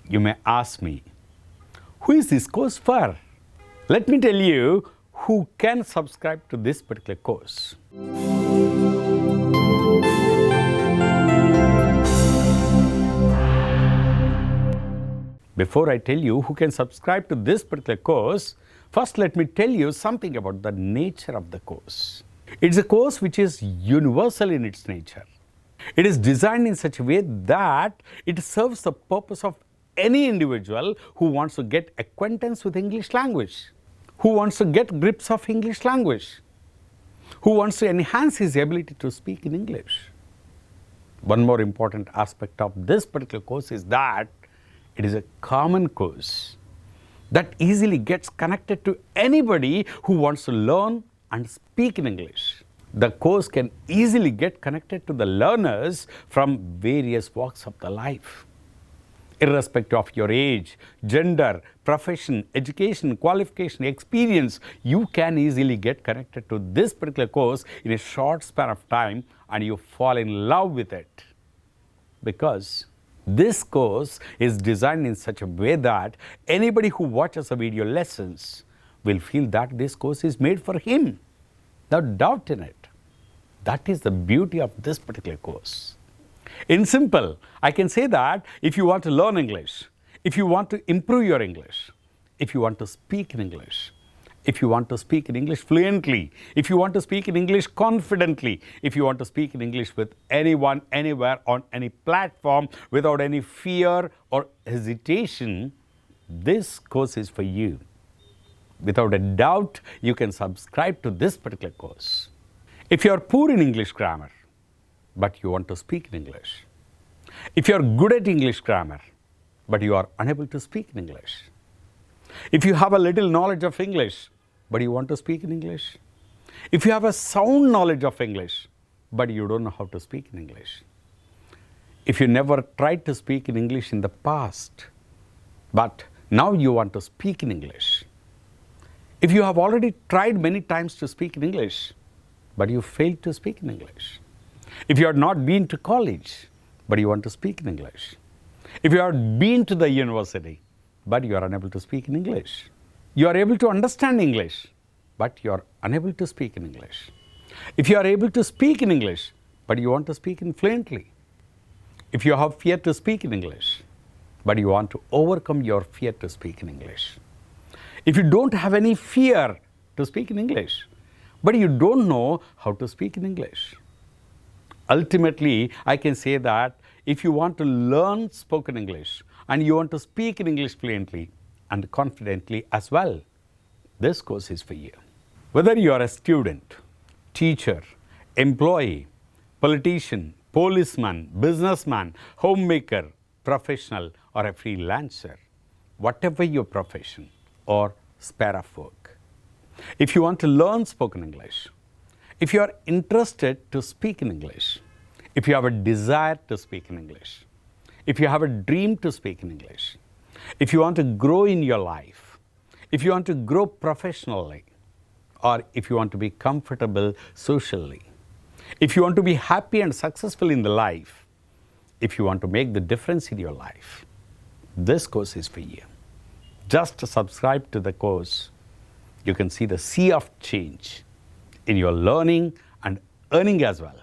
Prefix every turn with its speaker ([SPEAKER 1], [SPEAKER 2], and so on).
[SPEAKER 1] You may ask me, who is this course for? Let me tell you who can subscribe to this particular course. Before I tell you who can subscribe to this particular course, first let me tell you something about the nature of the course. It's a course which is universal in its nature. It is designed in such a way that it serves the purpose of any individual who wants to get acquaintance with English language, who wants to get grips of English language, who wants to enhance his ability to speak in English. One more important aspect of this particular course is that it is a common course that easily gets connected to anybody who wants to learn and speak in English. The course can easily get connected to the learners from various walks of the life. Irrespective of your age, gender, profession, education, qualification, experience, you can easily get connected to this particular course in a short span of time and you fall in love with it. Because this course is designed in such a way that anybody who watches the video lessons will feel that this course is made for him. No doubt in it. That is the beauty of this particular course. In simple, I can say that if you want to learn English, if you want to improve your English, if you want to speak in English, if you want to speak in English fluently, if you want to speak in English confidently, if you want to speak in English with anyone, anywhere, on any platform, without any fear or hesitation, this course is for you. Without a doubt, you can subscribe to this particular course. If you are poor in English grammar, but you want to speak in English. If you are good at English grammar, but you are unable to speak in English. If you have a little knowledge of English, but you want to speak in English. If you have a sound knowledge of English, but you don't know how to speak in English. If you never tried to speak in English in the past, but now you want to speak in English. If you have already tried many times to speak in English, but you failed to speak in English. If you have not been to college, but you want to speak in English. If you have been to the university, but you are unable to speak in English. You are able to understand English, but you are unable to speak in English. If you are able to speak in English, but you want to speak in fluently. If you have fear to speak in English, but you want to overcome your fear to speak in English. If you don't have any fear to speak in English, but you don't know how to speak in English. Ultimately, I can say that if you want to learn spoken English and you want to speak in English fluently and confidently as well, this course is for you. Whether you are a student, teacher, employee, politician, policeman, businessman, homemaker, professional or a freelancer, whatever your profession or sphere of work. If you want to learn spoken English, if you are interested to speak in English, if you have a desire to speak in English, if you have a dream to speak in English, if you want to grow in your life, if you want to grow professionally, or if you want to be comfortable socially, if you want to be happy and successful in the life, if you want to make the difference in your life, this course is for you. Just subscribe to the course. You can see the sea of change in your learning and earning as well.